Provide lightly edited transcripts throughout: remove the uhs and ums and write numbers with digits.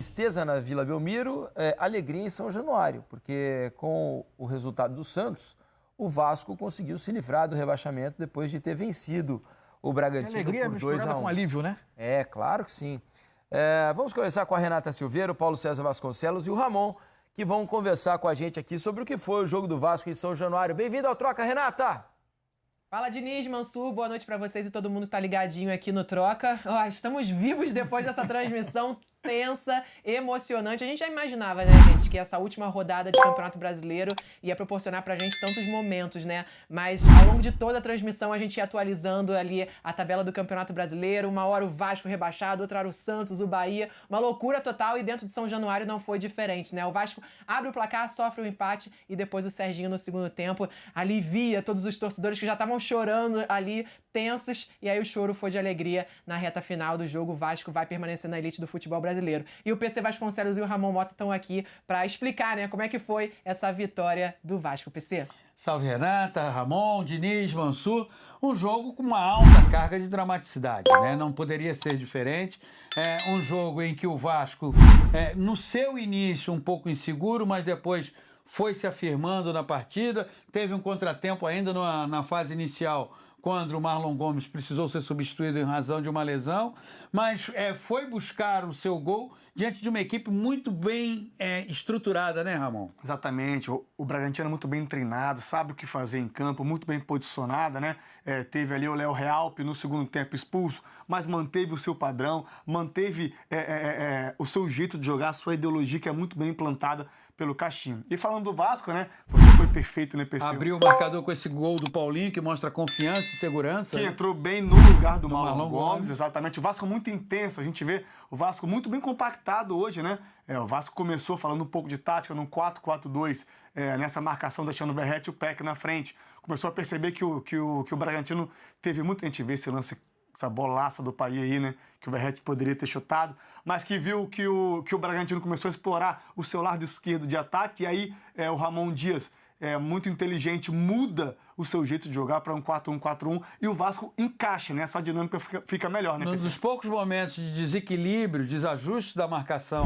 Tristeza na Vila Belmiro, alegria em São Januário, porque com o resultado do Santos, o Vasco conseguiu se livrar do rebaixamento depois de ter vencido o Bragantino alegria por 2-1. misturada com alívio, né? É, claro que sim. Vamos conversar com a Renata Silveira, o Paulo César Vasconcelos e o Ramon, que vão conversar com a gente aqui sobre o que foi o jogo do Vasco em São Januário. Bem-vindo ao Troca, Renata! Fala, Diniz, Mansur, boa noite pra vocês e todo mundo que tá ligadinho aqui no Troca. Estamos vivos depois dessa transmissão tensa, emocionante. A gente já imaginava, né, gente, que essa última rodada de Campeonato Brasileiro ia proporcionar pra gente tantos momentos, né? Mas ao longo de toda a transmissão a gente ia atualizando ali a tabela do Campeonato Brasileiro. Uma hora o Vasco rebaixado, outra hora o Santos, o Bahia. Uma loucura total e dentro de São Januário não foi diferente, né? O Vasco abre o placar, sofre o empate e depois o Serginho no segundo tempo alivia todos os torcedores que já estavam chorando ali, tensos. E aí o choro foi de alegria na reta final do jogo. O Vasco vai permanecer na elite do futebol brasileiro. E o PC Vasconcelos e o Ramon Mota estão aqui para explicar, né, como é que foi essa vitória do Vasco, PC. Salve Renata, Ramon, Diniz, Mansur. Um jogo com uma alta carga de dramaticidade, né? Não poderia ser diferente. É um jogo em que o Vasco, no seu início, um pouco inseguro, mas depois foi se afirmando na partida. Teve um contratempo ainda na fase inicial, quando o Marlon Gomes precisou ser substituído em razão de uma lesão, mas foi buscar o seu gol diante de uma equipe muito bem estruturada, né, Ramon? Exatamente, o Bragantino é muito bem treinado, sabe o que fazer em campo, muito bem posicionada, né? Teve ali o Léo Realpe no segundo tempo expulso, mas manteve o seu padrão, manteve o seu jeito de jogar, a sua ideologia que é muito bem implantada pelo Caixinha. E falando do Vasco, né? Você foi perfeito, né, PC? Abriu o marcador com esse gol do Paulinho, que mostra confiança e segurança. Que entrou bem no lugar do Marlon Gomes, Gomes. exatamente. O Vasco muito intenso, a gente vê o Vasco muito bem compactado hoje, né? O Vasco começou falando um pouco de tática, num 4-4-2, nessa marcação deixando o Verratti e o Peck na frente. Começou a perceber que o Bragantino teve muito... A gente vê esse lance, essa bolaça do Paí aí, né? Que o Verratti poderia ter chutado, mas que viu que o Bragantino começou a explorar o seu lado esquerdo de ataque, e aí o Ramon Dias, muito inteligente, muda o seu jeito de jogar para um 4-1-4-1 e o Vasco encaixa, né? Essa dinâmica fica melhor, né, PC? Nos poucos momentos de desequilíbrio, desajuste da marcação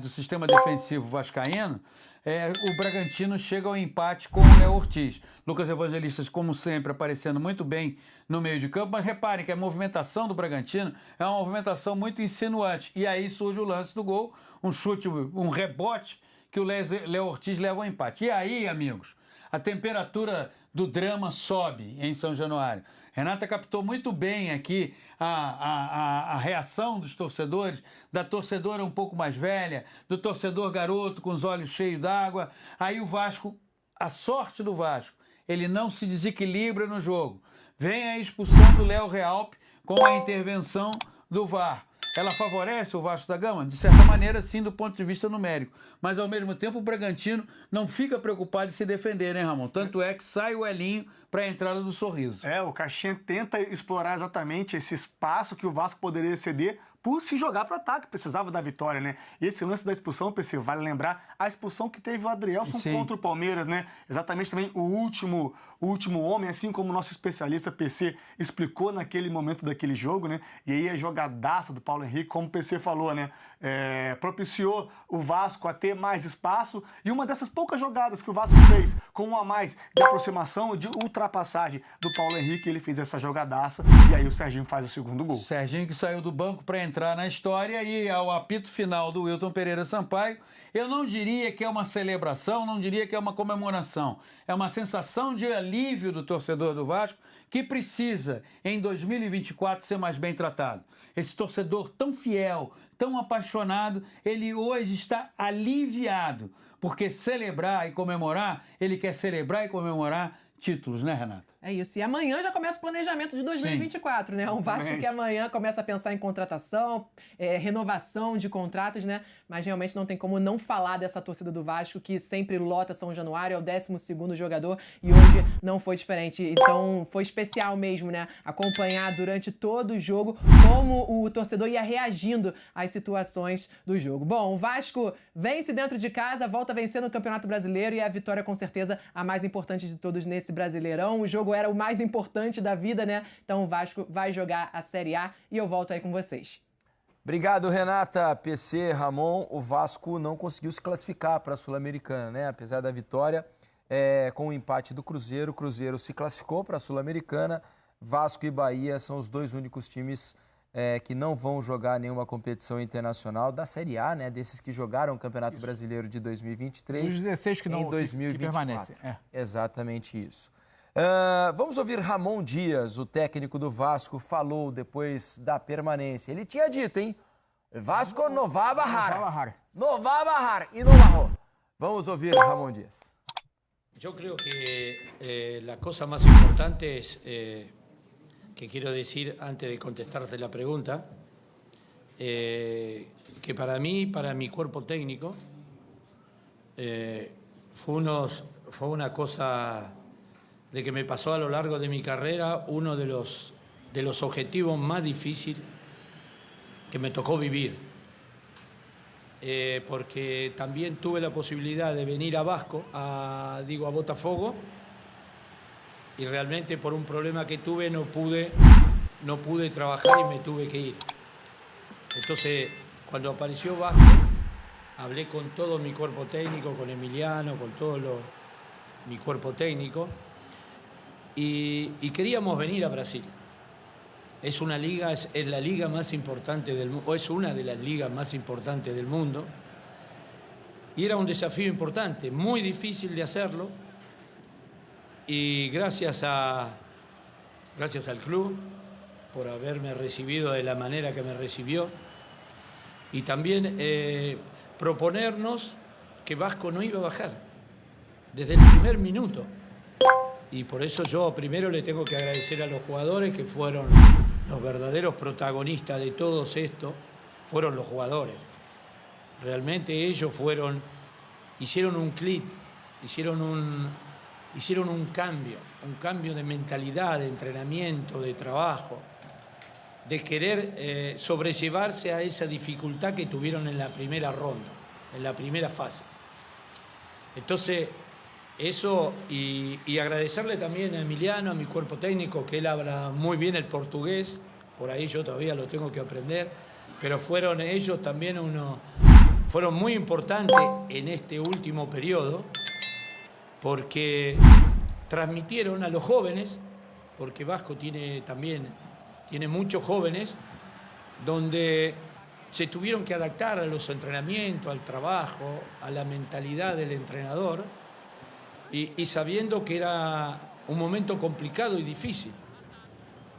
do sistema defensivo vascaíno, o Bragantino chega ao empate com o Léo Ortiz. Lucas Evangelistas, como sempre, aparecendo muito bem no meio de campo, mas reparem que a movimentação do Bragantino é uma movimentação muito insinuante. E aí surge o lance do gol, um chute, um rebote, que o Léo Ortiz leva ao empate. E aí, amigos, a temperatura do drama sobe em São Januário. Renata captou muito bem aqui a reação dos torcedores, da torcedora um pouco mais velha, do torcedor garoto com os olhos cheios d'água. Aí o Vasco, a sorte do Vasco, ele não se desequilibra no jogo. Vem a expulsão do Léo Realpe com a intervenção do VAR. Ela favorece o Vasco da Gama? De certa maneira, sim, do ponto de vista numérico. Mas, ao mesmo tempo, o Bragantino não fica preocupado em se defender, né, Ramon? Tanto é que sai o Elinho para a entrada do Sorriso. O Caixinha tenta explorar exatamente esse espaço que o Vasco poderia ceder por se jogar para o ataque, precisava da vitória, né? E esse lance da expulsão, PC, vale lembrar a expulsão que teve o Adrielson contra o Palmeiras, né? Exatamente também o último homem, assim como o nosso especialista PC explicou naquele momento daquele jogo, né? E aí a jogadaça do Paulo Henrique, como o PC falou, né? Propiciou o Vasco a ter mais espaço e uma dessas poucas jogadas que o Vasco fez com um a mais de aproximação, de ultrapassagem do Paulo Henrique, ele fez essa jogadaça e aí o Serginho faz o segundo gol. Serginho que saiu do banco para entrar na história e ao apito final do Wilton Pereira Sampaio, eu não diria que é uma celebração, não diria que é uma comemoração. É uma sensação de alívio do torcedor do Vasco que precisa, em 2024, ser mais bem tratado. Esse torcedor tão fiel, tão apaixonado, ele hoje está aliviado, porque celebrar e comemorar, ele quer celebrar e comemorar títulos, né, Renata? É isso. E amanhã já começa o planejamento de 2024, né? Um Vasco que amanhã começa a pensar em contratação, renovação de contratos, né? Mas realmente não tem como não falar dessa torcida do Vasco, que sempre lota São Januário, é o 12º jogador, e hoje não foi diferente. Então foi especial mesmo, né? Acompanhar durante todo o jogo como o torcedor ia reagindo às situações do jogo. Bom, o Vasco vence dentro de casa, volta a vencer no Campeonato Brasileiro e a vitória com certeza a mais importante de todos nesse Brasileirão. O jogo era o mais importante da vida, né? Então o Vasco vai jogar a Série A e eu volto aí com vocês. Obrigado, Renata. PC, Ramon, o Vasco não conseguiu se classificar para a Sul-Americana, né? Apesar da vitória, com o empate do Cruzeiro, o Cruzeiro se classificou para a Sul-Americana. Vasco e Bahia são os dois únicos times que não vão jogar nenhuma competição internacional da Série A, né? Desses que jogaram o Campeonato Brasileiro de 2023. Os 16 que não em 2024. que permanecem. Exatamente isso. Vamos ouvir Ramon Dias, o técnico do Vasco, falou depois da permanência. Ele tinha dito, hein? Vasco no va a bajar. No va a bajar. E não bajou. Vamos ouvir Ramon Dias. Yo creo que la cosa más importante es, que quiero decir antes de contestarte la pregunta, que para mí, para mi cuerpo técnico, fue una cosa de que me pasó a lo largo de mi carrera, uno de los objetivos más difíciles que me tocó vivir. Porque también tuve la posibilidad de venir a Vasco, a Botafogo, y realmente por un problema que tuve no pude trabajar y me tuve que ir. Entonces, cuando apareció Vasco, hablé con todo mi cuerpo técnico, con Emiliano, con todo mi cuerpo técnico, y queríamos venir a Brasil. Es una liga, es la liga más importante del mundo, o es una de las ligas más importantes del mundo. Y era un desafío importante, muy difícil de hacerlo. Y gracias al club por haberme recibido de la manera que me recibió. Y también proponernos que Vasco no iba a bajar desde el primer minuto. Y por eso yo primero le tengo que agradecer a los jugadores que fueron los verdaderos protagonistas de todo esto, fueron los jugadores. Realmente ellos hicieron un clic, hicieron un cambio de mentalidad, de entrenamiento, de trabajo, de querer sobrellevarse a esa dificultad que tuvieron en la primera ronda, en la primera fase. Entonces, eso, y agradecerle también a Emiliano, a mi cuerpo técnico, que él habla muy bien el portugués, por ahí yo todavía lo tengo que aprender, pero fueron ellos también fueron muy importantes en este último periodo, porque transmitieron a los jóvenes, porque Vasco tiene muchos jóvenes, donde se tuvieron que adaptar a los entrenamientos, al trabajo, a la mentalidad del entrenador, y sabiendo que era un momento complicado y difícil.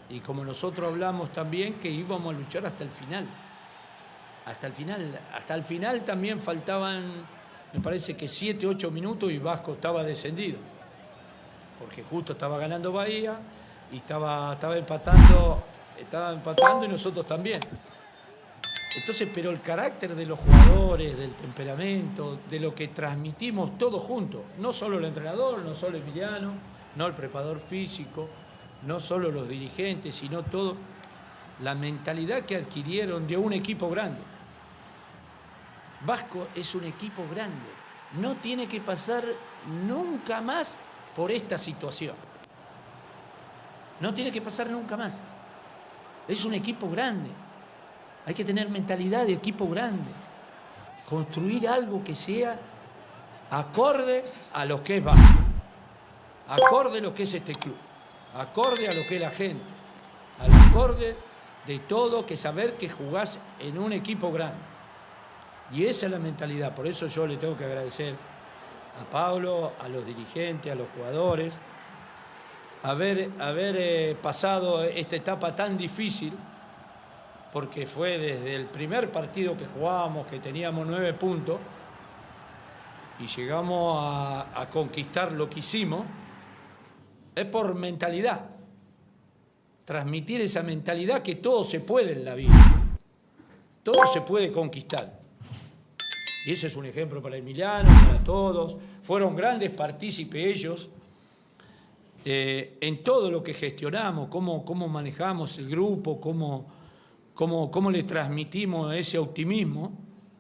Y como nosotros hablamos también, que íbamos a luchar hasta el final. Hasta el final también faltaban, me parece que 7, 8 minutos y Vasco estaba descendido. Porque justo estaba ganando Bahía y estaba empatando y nosotros también. Entonces, pero el carácter de los jugadores, del temperamento, de lo que transmitimos todos juntos, no solo el entrenador, no solo Emiliano, no el preparador físico, no solo los dirigentes, sino todo, la mentalidad que adquirieron de un equipo grande. Vasco es un equipo grande, no tiene que pasar nunca más por esta situación. No tiene que pasar nunca más. Es un equipo grande. Hay que tener mentalidad de equipo grande. Construir algo que sea acorde a lo que es Vasco. Acorde a lo que es este club. Acorde a lo que es la gente. Al acorde de todo, que saber que jugás en un equipo grande. Y esa es la mentalidad. Por eso yo le tengo que agradecer a Pablo, a los dirigentes, a los jugadores, haber pasado esta etapa tan difícil, porque fue desde el primer partido que jugábamos, que teníamos 9 puntos, y llegamos a conquistar lo que hicimos, es por mentalidad. Transmitir esa mentalidad que todo se puede en la vida. Todo se puede conquistar. Y ese es un ejemplo para Emiliano, para todos. Fueron grandes partícipes ellos en todo lo que gestionamos, cómo manejamos el grupo, cómo le transmitimos ese optimismo.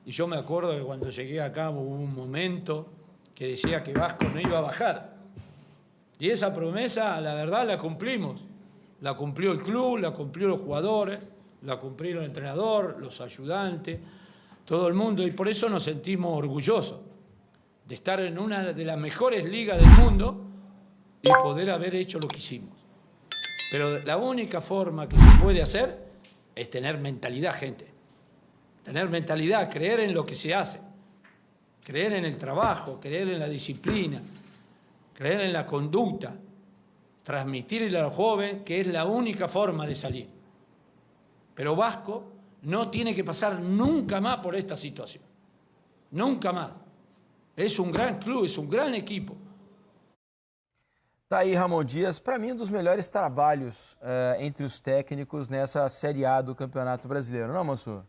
Y yo me acuerdo que cuando llegué acá hubo un momento que decía que Vasco no iba a bajar. Y esa promesa, la verdad, la cumplimos. La cumplió el club, la cumplió los jugadores. La cumplieron el entrenador, los ayudantes, todo el mundo, y por eso nos sentimos orgullosos de estar en una de las mejores ligas del mundo y poder haber hecho lo que hicimos. Pero la única forma que se puede hacer es tener mentalidad, gente. Tener mentalidad, creer en lo que se hace, creer en el trabajo, creer en la disciplina, creer en la conducta, transmitirle a los jóvenes que es la única forma de salir. Pero Vasco no tiene que pasar nunca más por esta situación. Nunca más. Es um grande clube, é um grande equipo. Tá aí Ramon Dias, para mim um dos melhores trabalhos entre os técnicos nessa Série A do Campeonato Brasileiro, não, Mansur?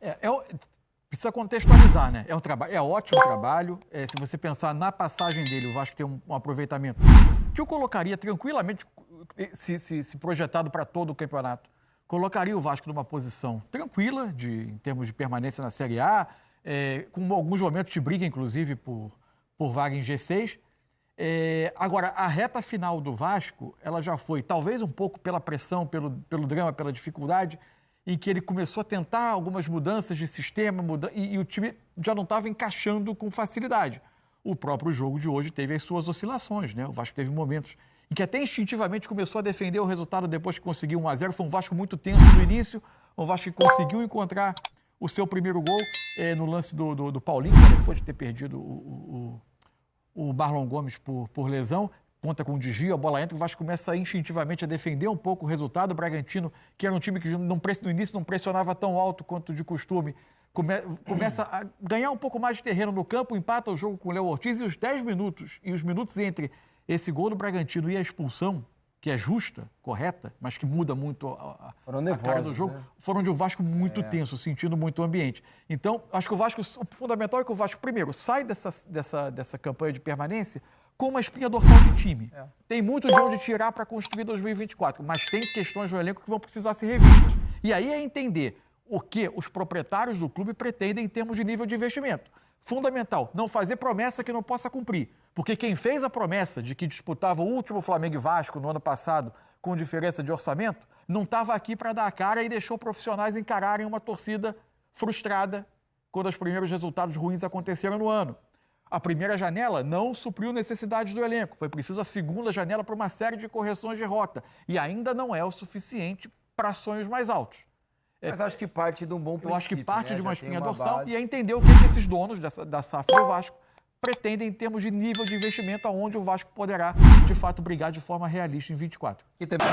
Precisa contextualizar, né? É um trabalho, é ótimo trabalho. Se você pensar na passagem dele, o Vasco tem um aproveitamento que eu colocaria tranquilamente, se projetado para todo o campeonato, colocaria o Vasco numa posição tranquila em termos de permanência na Série A, com alguns momentos de briga, inclusive, por vaga em G6. Agora, a reta final do Vasco, ela já foi, talvez um pouco pela pressão, pelo drama, pela dificuldade, em que ele começou a tentar algumas mudanças de sistema, e o time já não estava encaixando com facilidade. O próprio jogo de hoje teve as suas oscilações, né? O Vasco teve momentos em que até instintivamente começou a defender o resultado depois que conseguiu 1-0. Foi um Vasco muito tenso no início, um Vasco que conseguiu encontrar o seu primeiro gol no lance do Paulinho, depois de ter perdido o Marlon Gomes por lesão, conta com o desvio, a bola entra, o Vasco começa instintivamente a defender um pouco o resultado. O Bragantino, que era um time que no início não pressionava tão alto quanto de costume, começa a ganhar um pouco mais de terreno no campo, empata o jogo com o Léo Ortiz, e os 10 minutos, e os minutos entre esse gol do Bragantino e a expulsão, que é justa, correta, mas que muda muito a cara do jogo, né? Foram de um Vasco muito tenso, sentindo muito o ambiente. Então, acho que o fundamental é que o Vasco, primeiro, sai dessa campanha de permanência com uma espinha dorsal de time. Tem muito de onde tirar para construir 2024, mas tem questões no elenco que vão precisar ser revistas. E aí é entender o que os proprietários do clube pretendem em termos de nível de investimento. Fundamental, não fazer promessa que não possa cumprir. Porque quem fez a promessa de que disputava o último Flamengo e Vasco no ano passado com diferença de orçamento, não estava aqui para dar a cara e deixou profissionais encararem uma torcida frustrada quando os primeiros resultados ruins aconteceram no ano. A primeira janela não supriu necessidades do elenco. Foi preciso a segunda janela para uma série de correções de rota. E ainda não é o suficiente para sonhos mais altos. Mas acho que parte de um bom princípio. Eu acho que parte, né, de uma espinha dorsal base. E é entender o que esses donos da SAF do Vasco pretendem em termos de nível de investimento, aonde o Vasco poderá, de fato, brigar de forma realista em 24. E também...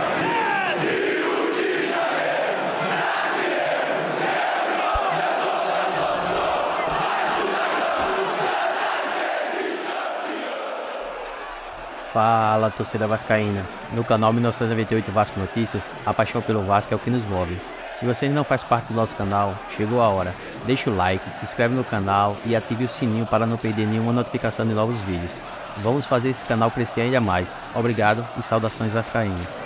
Fala, torcida vascaína. No canal 1998 Vasco Notícias, a paixão pelo Vasco é o que nos move. Se você ainda não faz parte do nosso canal, chegou a hora. Deixa o like, se inscreve no canal e ative o sininho para não perder nenhuma notificação de novos vídeos. Vamos fazer esse canal crescer ainda mais. Obrigado e saudações vascaínas.